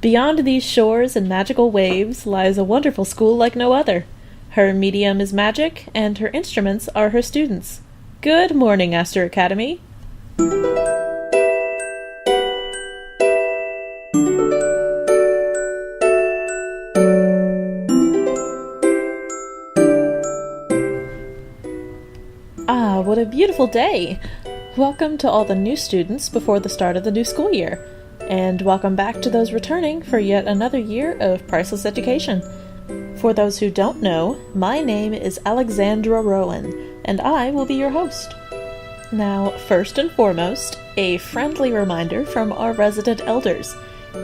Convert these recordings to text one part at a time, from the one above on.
Beyond these shores and magical waves lies a wonderful school like no other. Her medium is magic, and her instruments are her students. Good morning, Aster Academy. What a beautiful day! Welcome to all the new students before the start of the new school year, and welcome back to those returning for yet another year of priceless education. For those who don't know, my name is Alexandra Rowan, and I will be your host. Now, first and foremost, a friendly reminder from our resident elders.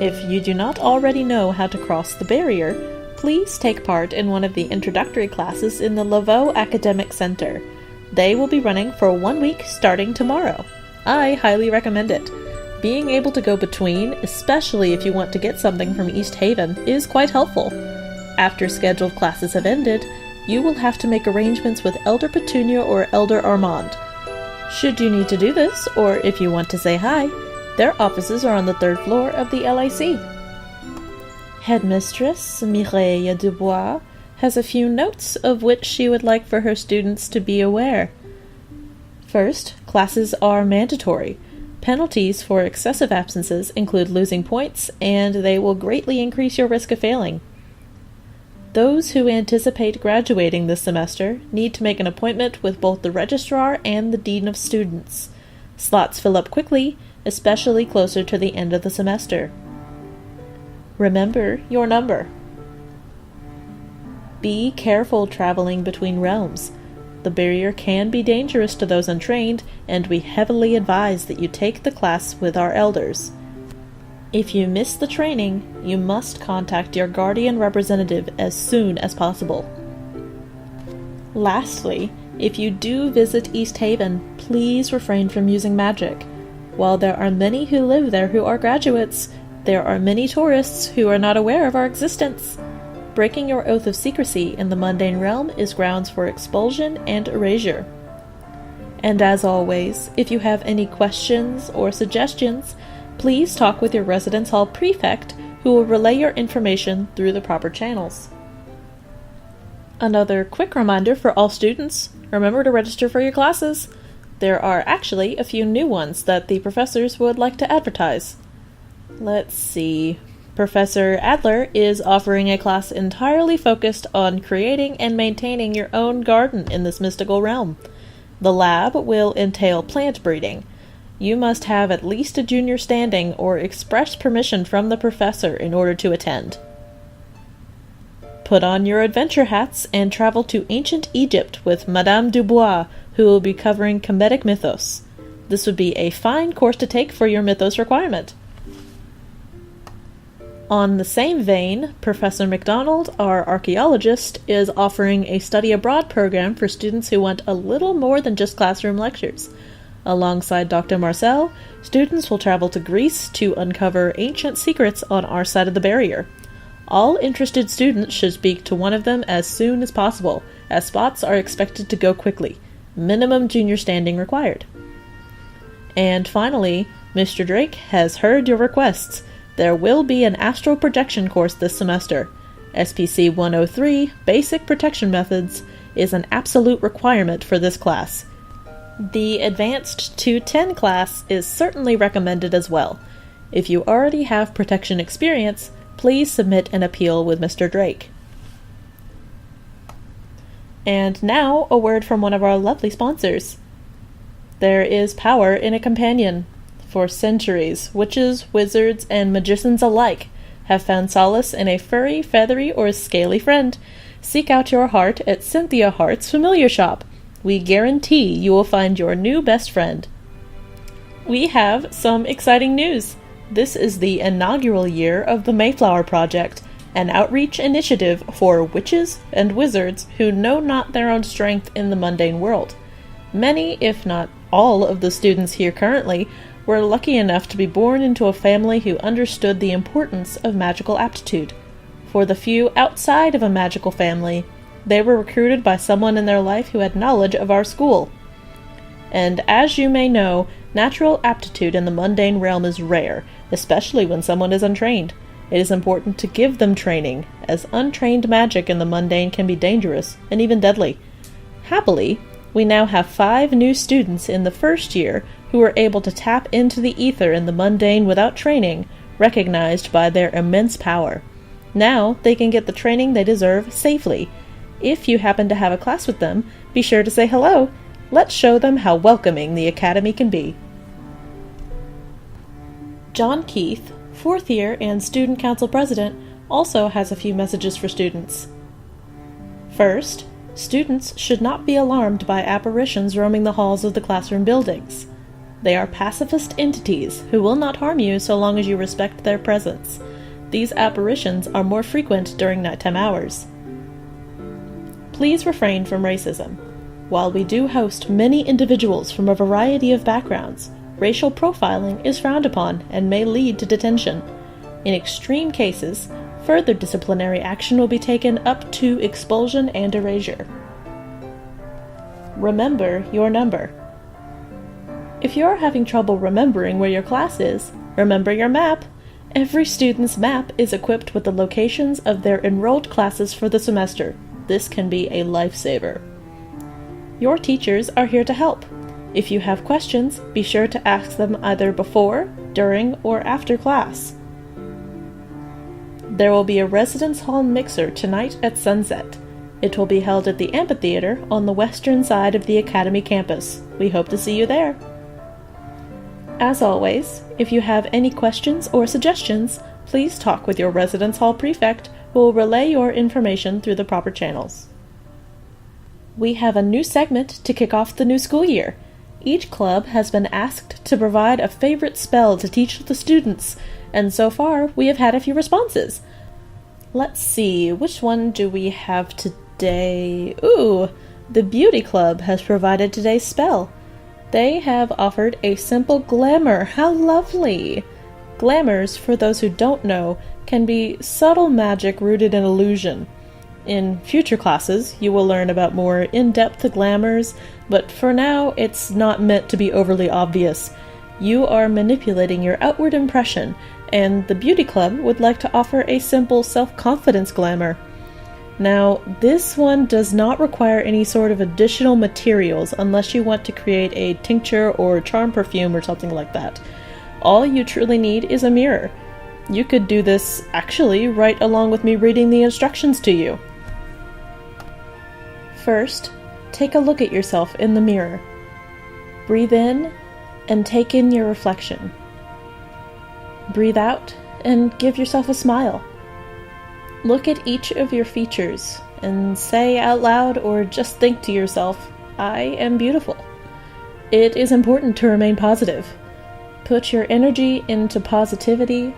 If you do not already know how to cross the barrier, please take part in one of the introductory classes in the Laveau Academic Center. They will be running for 1 week starting tomorrow. I highly recommend it. Being able to go between, especially if you want to get something from East Haven, is quite helpful. After scheduled classes have ended, you will have to make arrangements with Elder Petunia or Elder Armand. Should you need to do this, or if you want to say hi, their offices are on the 3rd floor of the LIC. Headmistress Mireille Dubois has a few notes of which she would like for her students to be aware. First, classes are mandatory. Penalties for excessive absences include losing points, and they will greatly increase your risk of failing. Those who anticipate graduating this semester need to make an appointment with both the registrar and the dean of students. Slots fill up quickly, especially closer to the end of the semester. Remember your number. Be careful traveling between realms. The barrier can be dangerous to those untrained, and we heavily advise that you take the class with our elders. If you miss the training, you must contact your guardian representative as soon as possible. Lastly, if you do visit East Haven, please refrain from using magic. While there are many who live there who are graduates, there are many tourists who are not aware of our existence. Breaking your oath of secrecy in the mundane realm is grounds for expulsion and erasure. And as always, if you have any questions or suggestions, please talk with your residence hall prefect, who will relay your information through the proper channels. Another quick reminder for all students, remember to register for your classes. There are actually a few new ones that the professors would like to advertise. Let's see. Professor Adler is offering a class entirely focused on creating and maintaining your own garden in this mystical realm. The lab will entail plant breeding. You must have at least a junior standing or express permission from the professor in order to attend. Put on your adventure hats and travel to ancient Egypt with Madame Dubois, who will be covering Kemetic mythos. This would be a fine course to take for your mythos requirement. On the same vein, Professor McDonald, our archaeologist, is offering a study abroad program for students who want a little more than just classroom lectures. Alongside Dr. Marcel, students will travel to Greece to uncover ancient secrets on our side of the barrier. All interested students should speak to one of them as soon as possible, as spots are expected to go quickly. Minimum junior standing required. And finally, Mr. Drake has heard your requests. There will be an astral projection course this semester. SPC 103, Basic Protection Methods, is an absolute requirement for this class. The Advanced 210 class is certainly recommended as well. If you already have protection experience, please submit an appeal with Mr. Drake. And now, a word from one of our lovely sponsors. There is power in a companion. For centuries, witches, wizards, and magicians alike have found solace in a furry, feathery, or scaly friend. Seek out your heart at Cynthia Hart's Familiar Shop. We guarantee you will find your new best friend. We have some exciting news. This is the inaugural year of the Mayflower Project, an outreach initiative for witches and wizards who know not their own strength in the mundane world. Many, if not all, of the students here currently were lucky enough to be born into a family who understood the importance of magical aptitude. For the few outside of a magical family, they were recruited by someone in their life who had knowledge of our school. And as you may know, natural aptitude in the mundane realm is rare, especially when someone is untrained. It is important to give them training, as untrained magic in the mundane can be dangerous and even deadly. Happily, we now have 5 new students in the first year who are able to tap into the ether in the mundane without training, recognized by their immense power. Now they can get the training they deserve safely. If you happen to have a class with them, be sure to say hello. Let's show them how welcoming the Academy can be. John Keith, 4th year and Student Council President, also has a few messages for students. First, students should not be alarmed by apparitions roaming the halls of the classroom buildings. They are pacifist entities who will not harm you so long as you respect their presence. These apparitions are more frequent during nighttime hours. Please refrain from racism. While we do host many individuals from a variety of backgrounds, racial profiling is frowned upon and may lead to detention. In extreme cases, further disciplinary action will be taken up to expulsion and erasure. Remember your number. If you're having trouble remembering where your class is, remember your map. Every student's map is equipped with the locations of their enrolled classes for the semester. This can be a lifesaver. Your teachers are here to help. If you have questions, be sure to ask them either before, during, or after class. There will be a residence hall mixer tonight at sunset. It will be held at the amphitheater on the western side of the Academy campus. We hope to see you there. As always, if you have any questions or suggestions, please talk with your residence hall prefect, who will relay your information through the proper channels. We have a new segment to kick off the new school year. Each club has been asked to provide a favorite spell to teach the students, and so far we have had a few responses. Let's see, which one do we have today? Ooh, the Beauty Club has provided today's spell. They have offered a simple glamour. How lovely! Glamours, for those who don't know, can be subtle magic rooted in illusion. In future classes, you will learn about more in-depth glamours, but for now, it's not meant to be overly obvious. You are manipulating your outward impression, and the Beauty Club would like to offer a simple self-confidence glamour. Now, this one does not require any sort of additional materials unless you want to create a tincture or charm perfume or something like that. All you truly need is a mirror. You could do this, actually, right along with me reading the instructions to you. First, take a look at yourself in the mirror. Breathe in and take in your reflection. Breathe out and give yourself a smile. Look at each of your features and say out loud or just think to yourself, I am beautiful. It is important to remain positive. Put your energy into positivity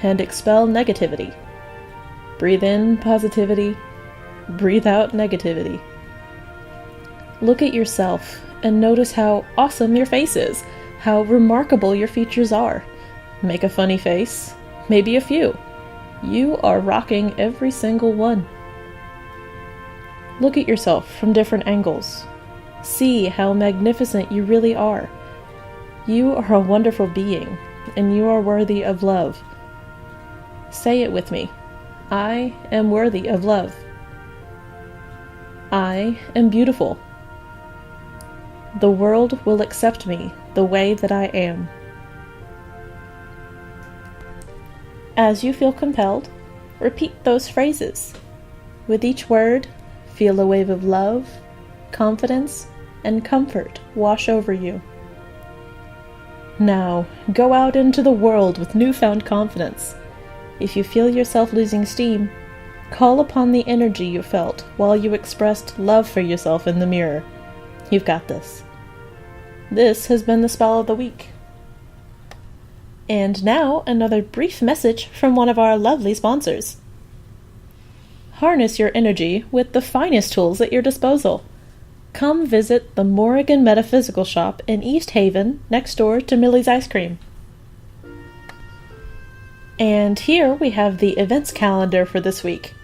and expel negativity. Breathe in positivity, breathe out negativity. Look at yourself and notice how awesome your face is, how remarkable your features are. Make a funny face, maybe a few. You are rocking every single one. Look at yourself from different angles. See how magnificent you really are. You are a wonderful being, and you are worthy of love. Say it with me. I am worthy of love. I am beautiful. The world will accept me the way that I am. As you feel compelled, repeat those phrases. With each word, feel a wave of love, confidence, and comfort wash over you. Now, go out into the world with newfound confidence. If you feel yourself losing steam, call upon the energy you felt while you expressed love for yourself in the mirror. You've got this. This has been the Spell of the Week. And now, another brief message from one of our lovely sponsors. Harness your energy with the finest tools at your disposal. Come visit the Morrigan Metaphysical Shop in East Haven, next door to Millie's Ice Cream. And here we have the events calendar for this week.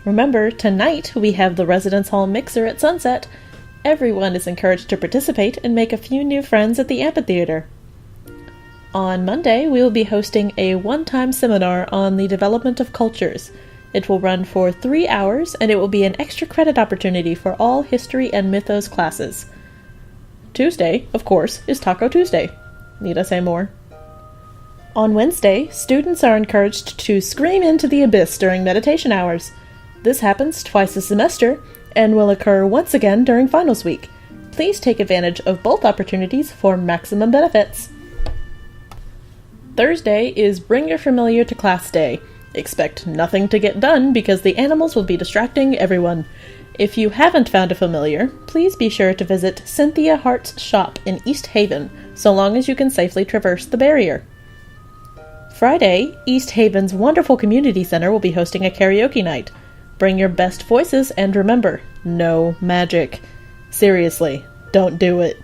Remember, tonight we have the Residence Hall Mixer at sunset. Everyone is encouraged to participate and make a few new friends at the amphitheater. On Monday, we will be hosting a one-time seminar on the development of cultures. It will run for 3 hours, and it will be an extra credit opportunity for all history and mythos classes. Tuesday, of course, is Taco Tuesday. Need I say more? On Wednesday, students are encouraged to scream into the abyss during meditation hours. This happens twice a semester, and will occur once again during finals week. Please take advantage of both opportunities for maximum benefits. Thursday is Bring Your Familiar to Class Day. Expect nothing to get done because the animals will be distracting everyone. If you haven't found a familiar, please be sure to visit Cynthia Hart's shop in East Haven, so long as you can safely traverse the barrier. Friday, East Haven's wonderful community center will be hosting a karaoke night. Bring your best voices and remember, no magic. Seriously, don't do it.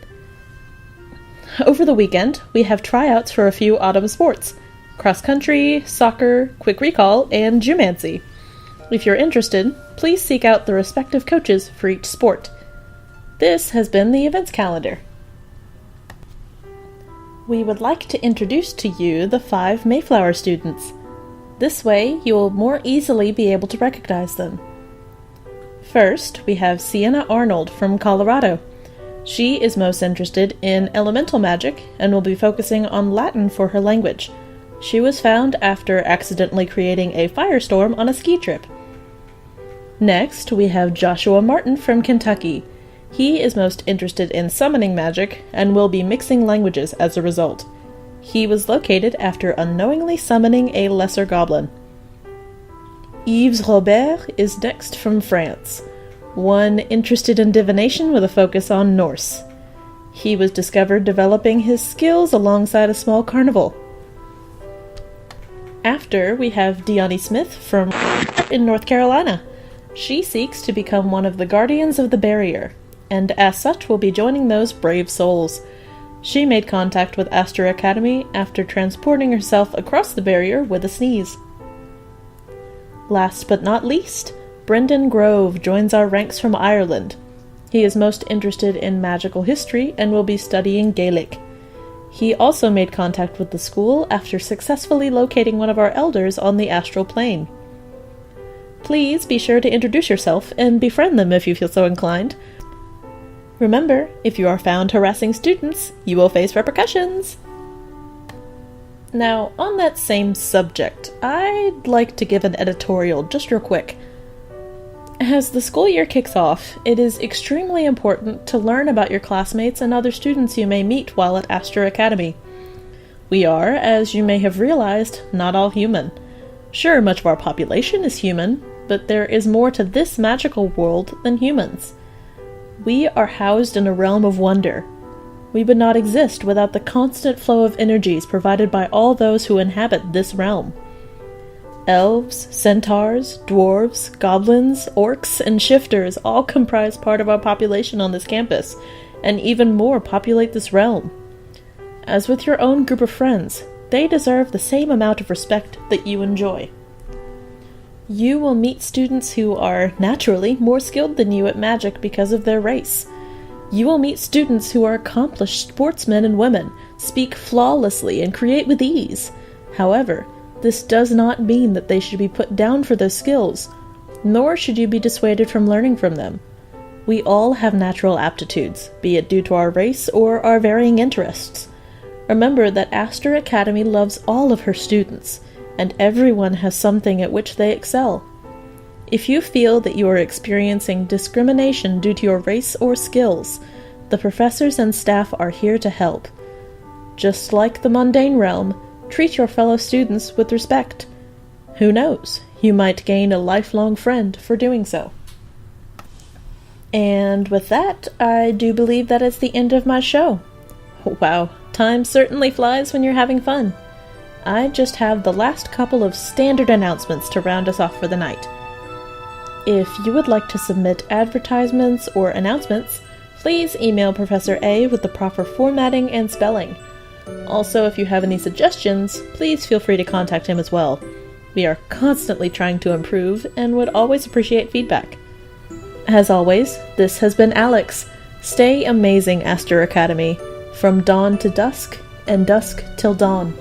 Over the weekend, we have tryouts for a few autumn sports: cross-country, soccer, quick recall, and geomancy. If you're interested, please seek out the respective coaches for each sport. This has been the events calendar. We would like to introduce to you the 5 Mayflower students. This way, you will more easily be able to recognize them. First, we have Sienna Arnold from Colorado. She is most interested in elemental magic and will be focusing on Latin for her language. She was found after accidentally creating a firestorm on a ski trip. Next, we have Joshua Martin from Kentucky. He is most interested in summoning magic and will be mixing languages as a result. He was located after unknowingly summoning a lesser goblin. Yves Robert is next from France, one interested in divination with a focus on Norse. He was discovered developing his skills alongside a small carnival. After, we have Deani Smith from in North Carolina. She seeks to become one of the guardians of the barrier, and as such will be joining those brave souls. She made contact with Aster Academy after transporting herself across the barrier with a sneeze. Last but not least, Brendan Grove joins our ranks from Ireland. He is most interested in magical history and will be studying Gaelic. He also made contact with the school after successfully locating one of our elders on the astral plane. Please be sure to introduce yourself and befriend them if you feel so inclined. Remember, if you are found harassing students, you will face repercussions. Now, on that same subject, I'd like to give an editorial just real quick. As the school year kicks off, it is extremely important to learn about your classmates and other students you may meet while at Aster Academy. We are, as you may have realized, not all human. Sure, much of our population is human, but there is more to this magical world than humans. We are housed in a realm of wonder. We would not exist without the constant flow of energies provided by all those who inhabit this realm. Elves, centaurs, dwarves, goblins, orcs, and shifters all comprise part of our population on this campus, and even more populate this realm. As with your own group of friends, they deserve the same amount of respect that you enjoy. You will meet students who are naturally more skilled than you at magic because of their race. You will meet students who are accomplished sportsmen and women, speak flawlessly, and create with ease. However, this does not mean that they should be put down for their skills, nor should you be dissuaded from learning from them. We all have natural aptitudes, be it due to our race or our varying interests. Remember that Aster Academy loves all of her students, and everyone has something at which they excel. If you feel that you are experiencing discrimination due to your race or skills, the professors and staff are here to help. Just like the mundane realm, treat your fellow students with respect. Who knows, you might gain a lifelong friend for doing so. And with that, I do believe that is the end of my show. Wow, time certainly flies when you're having fun. I just have the last couple of standard announcements to round us off for the night. If you would like to submit advertisements or announcements, please email Professor A with the proper formatting and spelling. Also, if you have any suggestions, please feel free to contact him as well. We are constantly trying to improve and would always appreciate feedback. As always, this has been Alex. Stay amazing, Aster Academy. From dawn to dusk, and dusk till dawn.